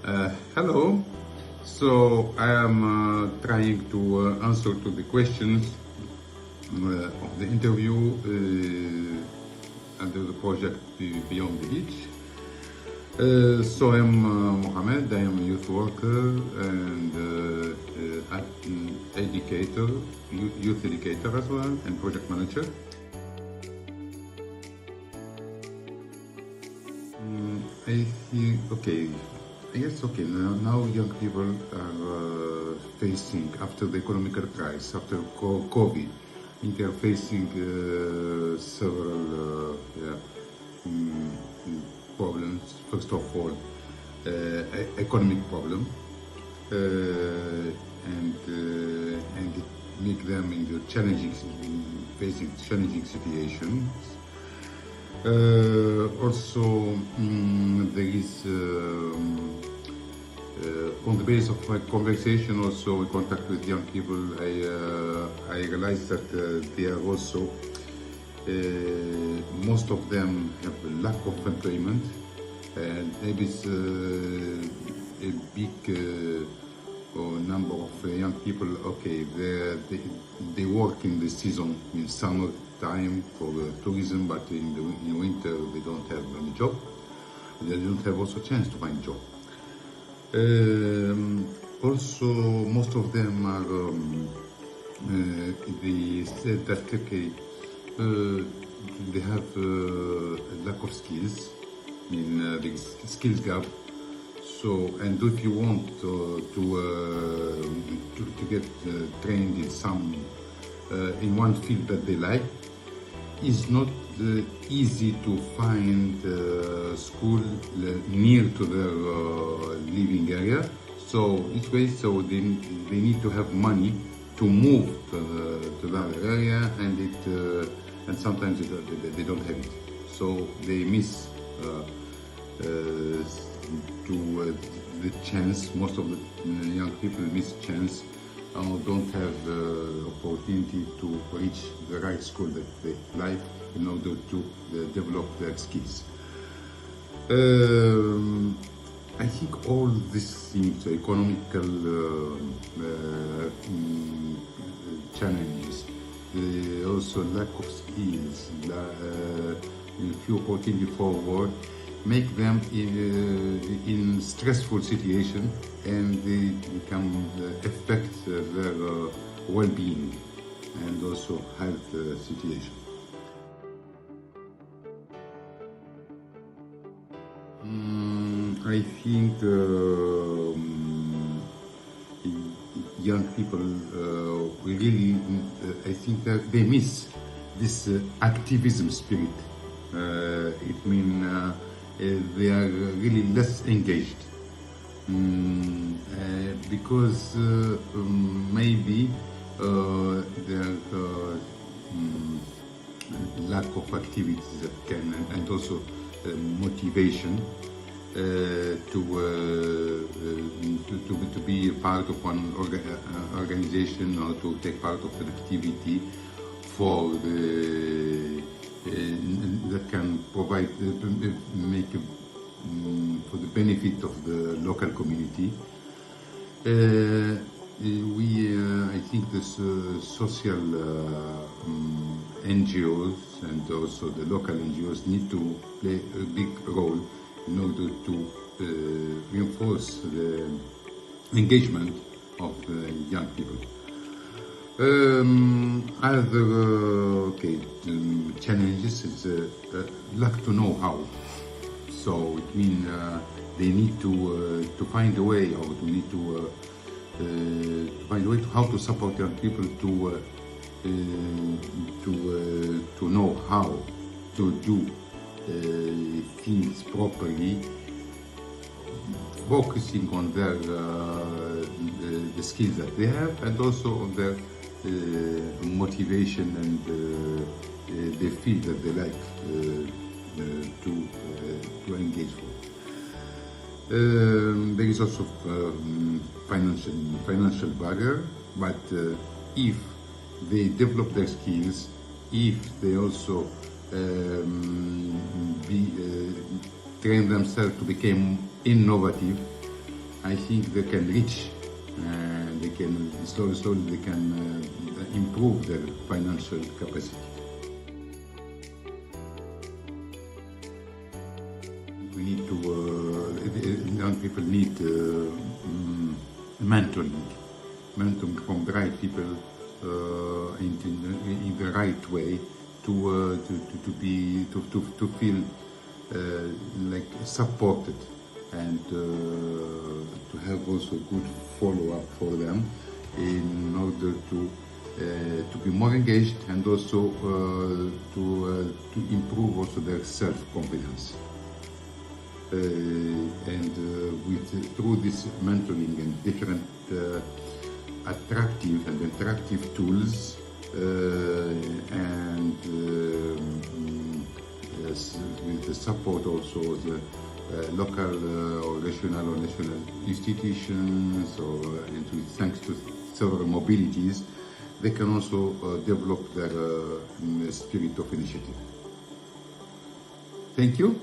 Hello. So I am trying to answer to the questions of the interview under the project Beyond the Beach. So I am Mohamed. I am a youth worker and educator, youth educator as well, and project manager. I think okay. Yes, okay. Now young people are facing, after the economic crisis, after COVID, they are facing several problems. First of all, economic problem, and it make them in the facing challenging situations. Also, there is on the basis of my conversation, also contact with young people, I realized that they are also most of them have a lack of employment, and maybe it's a big number of young people. Okay, they work in the season in summer time for tourism, but in winter they don't have any job. They don't have also chance to find job. Also, most of them are they said that okay, they have a lack of skills in the skills gap. So, and if you want to get trained in some in one field that they like, it's not easy to find school near to their living area. So each way, so they need to have money to move to that area, and sometimes they don't have it. So they miss the chance. Most of the young people miss chance, don't have the opportunity to reach the right school that they like in order to develop their skills. I think all these things, economical challenges, also lack of skills, few opportunity forward, make them in stressful situation, and they can affect their well-being and also health situation. I think young people really, I think that they miss this activism spirit. It means they are really less engaged because maybe their lack of activities that can, and also motivation to be a part of one organization, or to take part of an activity for that can provide, make for the benefit of the local community. I think the social NGOs and also the local NGOs need to play a big role in order to reinforce the engagement of the young people. Other challenges is lack to know how. So it means they need to find a way, or to find a way to how to support young people to know how to do things properly, focusing on their the skills that they have, and also on their motivation and the field that they like to engage for. There is also financial barrier, but if they develop their skills, if they also train themselves to become innovative, I think they can reach, they can slowly they can improve their financial capacity. We need to, young people need mentoring from the right people in the right way to feel like supported, and to have also good follow-up for them in order to be more engaged, and also to improve also their self-confidence. Through this mentoring and different attractive and interactive tools, and with the support also of the local or national institutions, and thanks to several mobilities, they can also develop their spirit of initiative. Thank you.